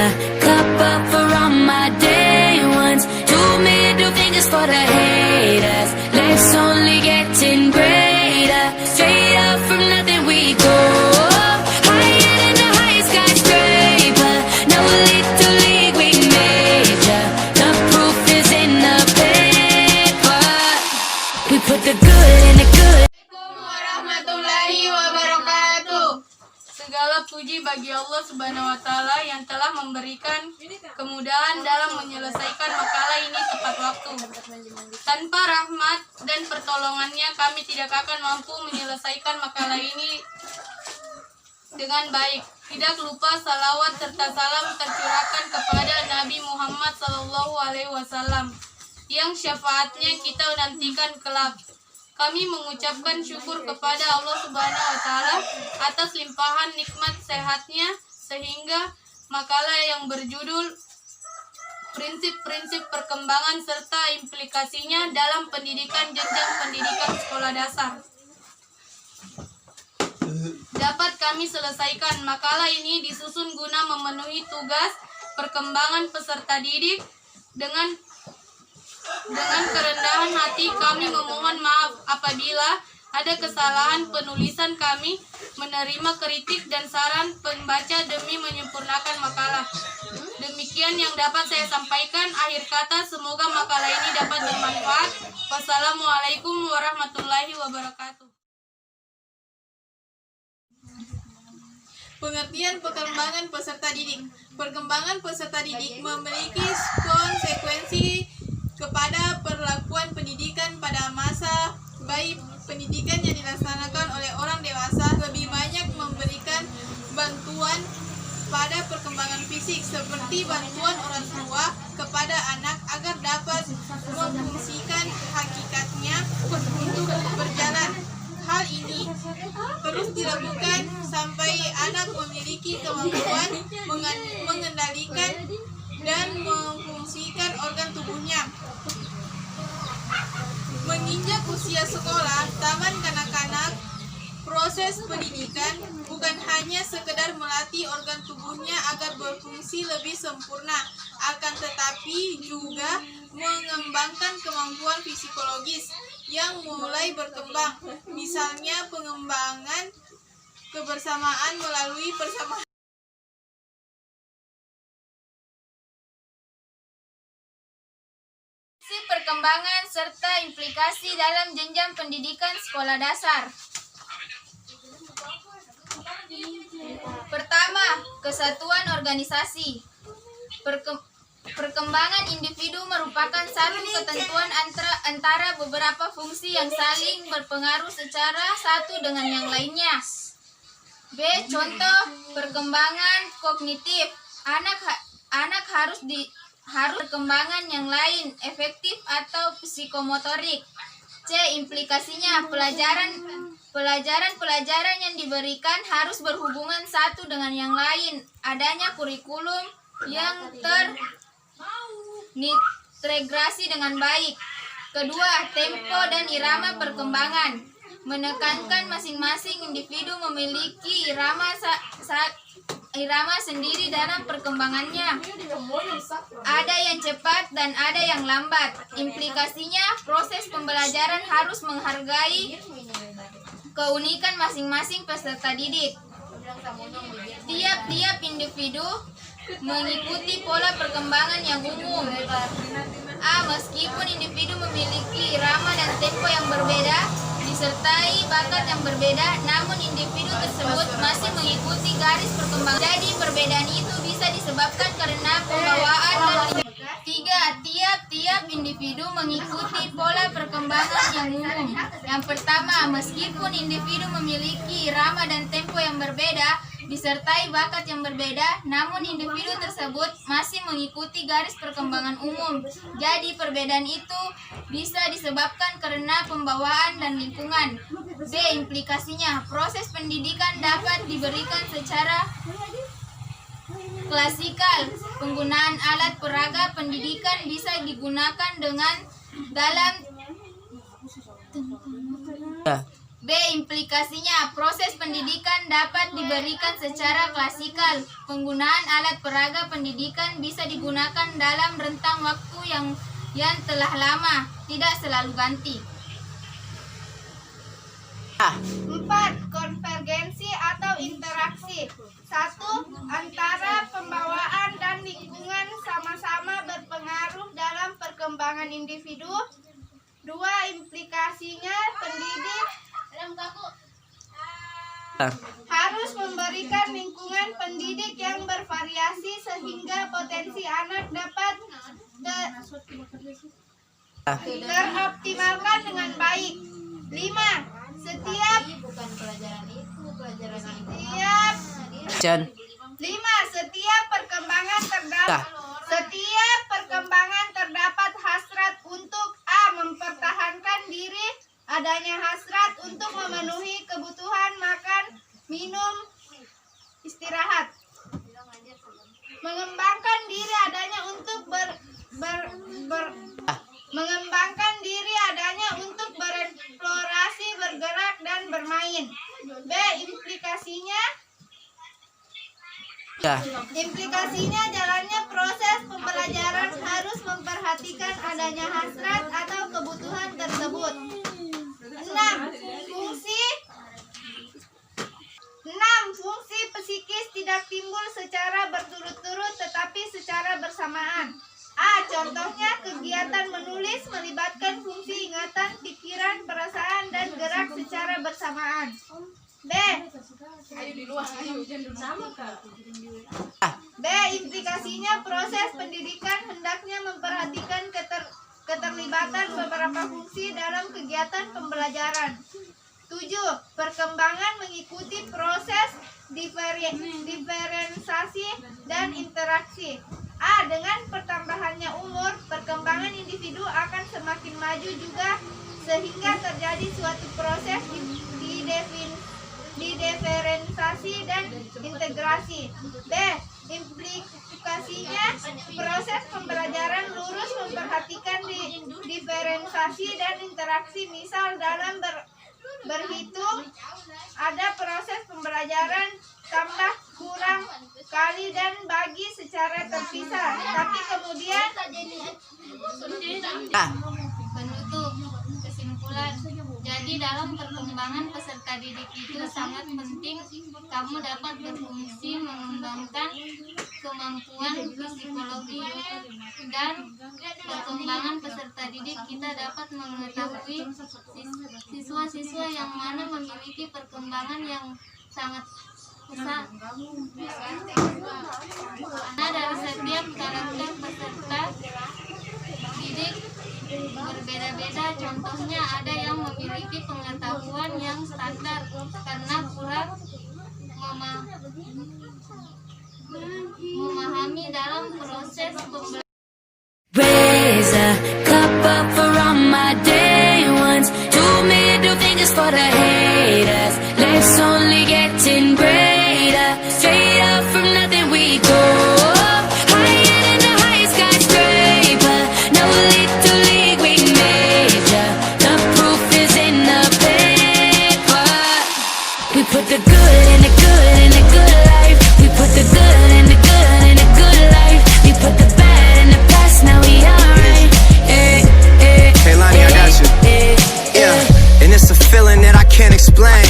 a cup up for all my day ones. Two middle fingers for the haters. Life's only getting greater. Straight up from nothing we go. Higher than the highest skyscraper. No little league we major. The proof is in the paper. We put the good in the good. Assalamualaikum warahmatullahi wabarakatuh. Segala puji bagi Allah Subhanahu wa Ta'ala yang telah memberikan kemudahan dalam menyelesaikan makalah ini tepat waktu. Tanpa rahmat dan pertolongannya kami tidak akan mampu menyelesaikan makalah ini dengan baik. Tidak lupa salawat serta salam tercurahkan kepada Nabi Muhammad SAW yang syafaatnya kita nantikan kelak. Kami mengucapkan syukur kepada Allah Subhanahu wa Ta'ala atas limpahan nikmat sehatnya sehingga makalah yang berjudul Prinsip-prinsip perkembangan serta implikasinya dalam pendidikan jenjang pendidikan sekolah dasar dapat kami selesaikan. Makalah ini disusun guna memenuhi tugas perkembangan peserta didik. Dengan kerendahan hati kami memohon maaf apabila ada kesalahan penulisan. Kami menerima kritik dan saran pembaca demi menyempurnakan makalah. Demikian yang dapat saya sampaikan. Akhir kata, semoga makalah ini dapat bermanfaat. Wassalamualaikum warahmatullahi wabarakatuh. Pengertian perkembangan peserta didik. Perkembangan peserta didik memiliki konsekuensi kepada perlakuan pendidikan pada masa bayi. Pendidikan yang dilaksanakan oleh orang dewasa lebih banyak memberikan bantuan pada perkembangan fisik seperti bantuan orang tua kepada anak agar dapat memfungsikan hakikatnya untuk berjalan. Hal ini terus dilakukan sampai anak memiliki kemampuan mengendalikan dan memfungsikan organ tubuhnya. Menginjak usia sekolah, taman kanak-kanak, proses pendidikan bukan hanya sekedar melatih organ tubuhnya agar berfungsi lebih sempurna, akan tetapi juga mengembangkan kemampuan psikologis yang mulai berkembang. Misalnya pengembangan kebersamaan melalui persamaan. Perkembangan serta implikasi dalam jenjang pendidikan sekolah dasar. Pertama, kesatuan organisasi. Perkembangan individu merupakan satu ketentuan antara beberapa fungsi yang saling berpengaruh secara satu dengan yang lainnya. B. Contoh perkembangan kognitif. Anak harus perkembangan yang lain, efektif atau psikomotorik. C. Implikasinya, pelajaran yang diberikan harus berhubungan satu dengan yang lain. Adanya kurikulum yang terintegrasi dengan baik. Kedua, tempo dan irama perkembangan. Menekankan masing-masing individu memiliki irama sendiri dalam perkembangannya. Ada yang cepat dan ada yang lambat. Implikasinya, proses pembelajaran harus menghargai keunikan masing-masing peserta didik. Tiap-tiap individu mengikuti pola perkembangan yang umum. A. Meskipun individu memiliki irama dan tempo yang berbeda, disertai bakat yang berbeda, namun individu tersebut masih mengikuti garis perkembangan. Jadi perbedaan itu bisa disebabkan karena pembawaan dan 3. Tiap-tiap individu mengikuti pola perkembangan yang umum. Yang pertama, meskipun individu memiliki irama dan tempo yang berbeda, disertai bakat yang berbeda, namun individu tersebut masih mengikuti garis perkembangan umum. Jadi perbedaan itu bisa disebabkan karena pembawaan dan lingkungan. B. Implikasinya, proses pendidikan dapat diberikan secara klasikal. Penggunaan alat peraga pendidikan bisa digunakan B. Implikasinya, proses pendidikan dapat diberikan secara klasikal. Penggunaan alat peraga pendidikan bisa digunakan dalam rentang waktu yang telah lama, tidak selalu ganti. 4. Konvergensi atau interaksi. 1. Antara pembawaan dan lingkungan sama-sama berpengaruh dalam perkembangan individu. 2. Implikasinya, pendidik harus memberikan lingkungan pendidik yang bervariasi sehingga potensi anak dapat teroptimalkan dengan baik. 5. Setiap perkembangan terdapat hasrat untuk A. Mempertahankan diri, adanya hasrat untuk memenuhi kebutuhan makan, minum, istirahat. Mengembangkan diri adanya untuk mengembangkan diri adanya untuk bereksplorasi, bergerak dan bermain. B. Implikasinya jalannya proses pembelajaran harus memperhatikan adanya hasrat atau kebutuhan tersebut. 6. Fungsi psikis tidak timbul secara berturut-turut tetapi secara bersamaan. A. Contohnya kegiatan menulis melibatkan fungsi ingatan, pikiran, perasaan, dan gerak secara bersamaan. B. Implikasinya proses pendidikan hendaknya memperhatikan keterlibatan beberapa fungsi dalam kegiatan pembelajaran. 7. Perkembangan mengikuti proses diferensiasi dan interaksi. A. Dengan pertambahannya umur, perkembangan individu akan semakin maju juga sehingga terjadi suatu proses diferensiasi dan integrasi. B. Implikasinya proses pembelajaran lurus memperhatikan diferensiasi dan interaksi. Misal dalam berhitung ada proses pembelajaran tambah, kurang, kali, dan bagi secara terpisah, tapi kemudian Penutup. Kesimpulan. Jadi dalam perkembangan peserta didik itu sangat penting kamu dapat berfungsi mengembangkan kemampuan psikologi dan perkembangan peserta didik. Kita dapat mengetahui siswa-siswa yang mana memiliki perkembangan yang sangat besar. Karena dari setiap karakter peserta didik berbeda-beda. Contohnya ada yang memiliki pengetahuan yang standar karena kurang memahami dalam proses pembelajaran. Raise a cup up for all my day ones. Two middle fingers for the haters. Life's only getting greater. Straight up from nothing we go. Higher than the highest skyscraper. No little league we major. The proof is in the paper. We put the good in the good in the good life. We put the good in the good in the good life. We put the bad in the past, now we alright. Hey Lonnie, I got you. Yeah, and it's a feeling that I can't explain.